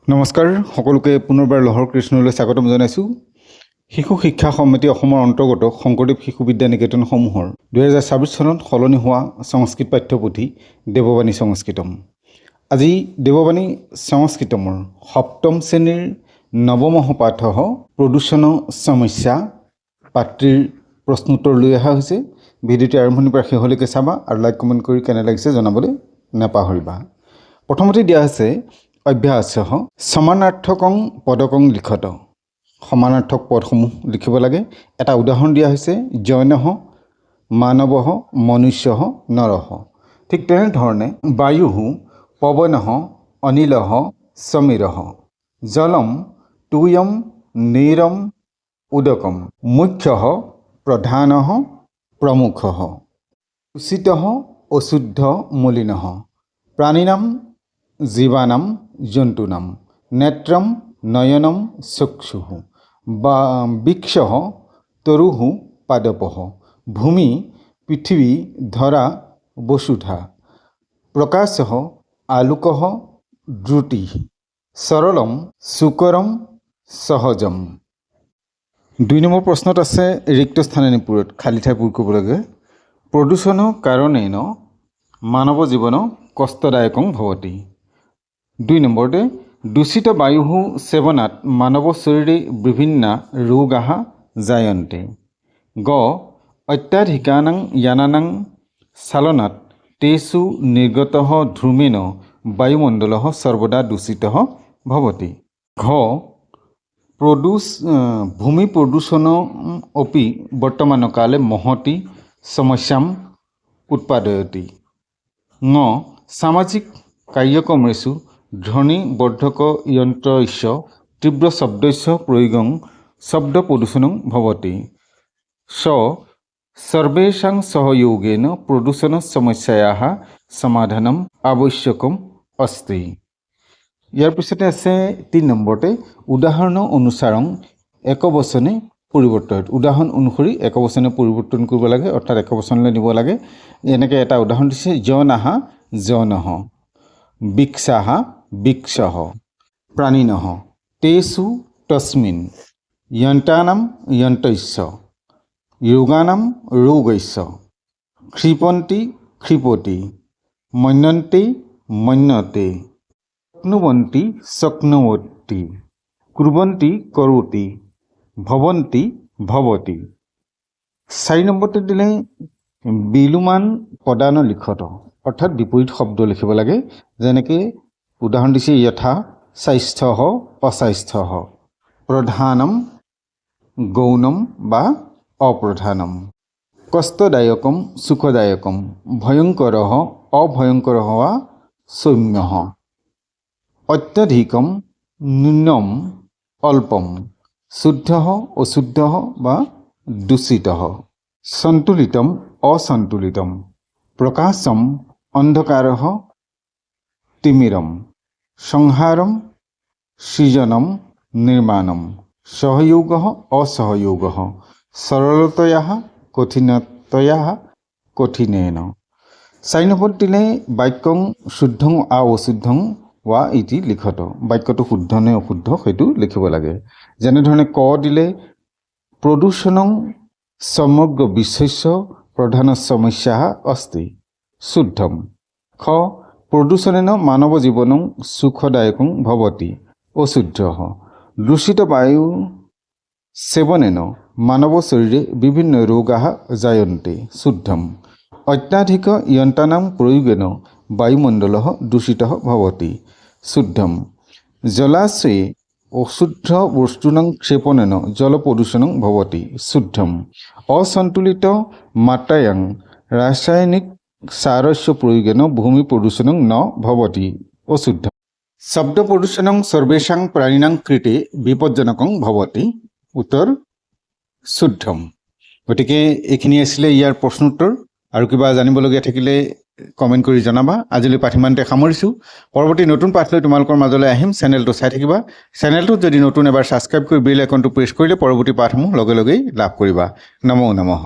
নমস্কাৰ সকলোকে পুনৰবাৰ লহৰ কৃষ্ণলৈ স্বাগতম জনাইছোঁ। শিশু শিক্ষা সমিতি অসমৰ অন্তৰ্গত শংকৰদেৱ শিশু বিদ্যা নিকেতনসমূহৰ 2026 চনত সলনি হোৱা সংস্কৃত পাঠ্যপুথি দেৱবাণী সংস্কৃতম। আজি দেৱবাণী সংস্কৃতমৰ সপ্তম শ্ৰেণীৰ নৱমহ পাঠ প্ৰদূষণ সমস্যা পাত্ৰীৰ প্ৰশ্নোত্তৰ লৈ অহা হৈছে। ভিডিঅ'টি আৰম্ভণিৰ পৰা শেষলৈকে চাবা আৰু লাইক কমেণ্ট কৰি কেনে লাগিছে জনাবলৈ নাপাহৰিবা। প্ৰথমতে দিয়া হৈছে অভ্যাস সমানাৰ্থকং পদকং লিখত। সমানাৰ্থক পদসমূহ লিখিব লাগে। এটা উদাহৰণ দিয়া হৈছে জৈনঃ মানৱঃ মনুষ্যঃ নৰঃ। ঠিক তেনেধৰণে বায়ুঃ পৱনঃ অনিলঃ সমীৰঃ জলম তুয়ম নীৰম উদকম মুখ্যঃ প্ৰধানঃ প্ৰমুখঃ উচিতঃ অশুদ্ধ মলিনঃ প্ৰাণিনাম জীৱানাম জন্তুনাম নেত্ৰম নয়নম চক্ষুঃ বৃক্ষঃ তৰুঃ পাদপঃ ভূমি পৃথিৱী ধৰা বসুধা প্ৰকাশঃ আলোকঃ দ্ৰুতিঃ সৰলম সুকৰম সহজম। 2 নম্বৰ প্ৰশ্নত আছে ৰিক্ত স্থানানিপুৰত খালী ঠাই পূৰ কৰিব লাগে। প্ৰদূষণ কাৰণেন মানৱ জীৱন কষ্টদায়কং ভৱতি। 2 নম্বৰতে দূষিত বায়ু সেৱনাত মানৱ শৰীৰে বিভিন্ন ৰোগাः জায়ন্তে। গ অত্যাধিকানাং यानानां চালনাত তেষু নিৰ্গতঃ ধূমেন বায়ুমণ্ডলः সৰ্বদা দূষিতः ভৱতি। ঘ ভূমি প্ৰদূষণ अपि বৰ্তমানকালে মহতি সমস্যাম উৎপাদয়তি। ঙ সামাজিক কাৰ্যক্ৰমেষু ধ্বনি বৰ্ধক যন্ত্ৰস্য তীব্ৰ শব্দস্য প্ৰয়োগং শব্দ প্ৰদূষণং ভৱতি। স সৰ্বেষাং সহযোগেন প্ৰদূষণ সমস্যায়াः সমাধানম আৱশ্যকম অস্তি। ইয়াৰ পিছতে আছে 3 নম্বৰতে উদাহৰণ অনুসাৰং একবচনে পৰিৱৰ্তন। উদাহৰণ অনুসৰি একবচনে পৰিৱৰ্তন কৰিব লাগে, অৰ্থাৎ একবচনলৈ নিব লাগে। এনেকৈ এটা উদাহৰণ দিছে জনঃ জনঃ বৃক্ষঃ বৃক্ষঃ প্ৰাণিনঃ তেষু তস্মিন যন্ত্ৰানাম যন্ত্ৰস্য ৰোগানাম ৰোগস্য ক্ষিপন্তি ক্ষিপতি মন্যন্তে মন্যতে শক্নুবন্তি শক্নুৱতি কুৰ্বন্তি কৰোতি ভৱন্তি ভৱতি। 4 নম্বৰতে দিলে বিলোমান পদান লিখত, অৰ্থাৎ বিপৰীত শব্দ লিখিব লাগে। যেনেকৈ উদাহৰণ দিছে যথা স্বাস্থ্যঃ অস্বাস্থ্যঃ প্ৰধানম গৌণম বা অপ্ৰধানম কষ্টদায়কম সুখদায়কম ভয়ংকৰঃ অভয়ংকৰঃ বা সৌম্যঃ অত্যধিকম ন্যূনম অল্পম শুদ্ধঃ অশুদ্ধঃ বা দূষিতঃ সন্তুলিতম অসন্তুলিতম প্ৰকাশম অন্ধকাৰঃ তিমিৰম সংহাৰম সৃজনম নিৰ্মাণম সহযোগঃ অসহযোগঃ সৰলতয়া কঠিনতয়া কঠিনেন। 4 নম্বৰত দিলে বাক্যং শুদ্ধং অশুদ্ধং ৱা ইতি লিখত। বাক্যটো শুদ্ধ নে অশুদ্ধ সেইটো লিখিব লাগে। যেনেধৰণে ক দিলে প্ৰদূষণং সমগ্ৰ বিশ্বস্য প্ৰধান সমস্যা অস্তি শুদ্ধম। খ প্ৰদূষণেন মানৱ জীৱনং সুখদায়কং ভৱতি অশুদ্ধঃ। দূষিত বায়ু সেৱনেন মানৱ শৰীৰে বিভিন্ন ৰোগাः জায়ন্তে শুদ্ধম। অত্যাধিক যন্ত্ৰানাং প্ৰয়োগেন বায়ুমণ্ডলः দূষিতः ভৱতি শুদ্ধম। জলাশয়ে অশুদ্ধ বস্তুনাং ক্ষেপণেন জল প্ৰদূষণং ভৱতি শুদ্ধম। অসন্তুলিত মাত্ৰায়াং ৰাসায়নিক সাৰস্য প্ৰয়োগেন ভূমি প্ৰদূষণং ন ভৱতি অশুদ্ধ। শব্দ প্ৰদূষণং সৰ্বেষাং প্ৰাণিনাং কৃতে বিপজ্জনকং ভৱতি উত্তৰ শুদ্ধম। গতিকে এইখিনি আছিলে ইয়াৰ প্ৰশ্নোত্তৰ। আৰু কিবা জানিবলগীয়া থাকিলে কমেণ্ট কৰি জনাবা। আজিলৈ পাঠিমানতে সামৰিছোঁ। পৰৱৰ্তী নতুন পাঠ লৈ তোমালোকৰ মাজলৈ আহিম। চেনেলটো চাই থাকিবা। চেনেলটোত যদি নতুন এবাৰ ছাবস্ক্ৰাইব কৰি বেল আইকনটো প্ৰেছ কৰিলে পৰৱৰ্তী পাঠসমূহ লগে লগেই লাভ কৰিবা। নমো নমঃ।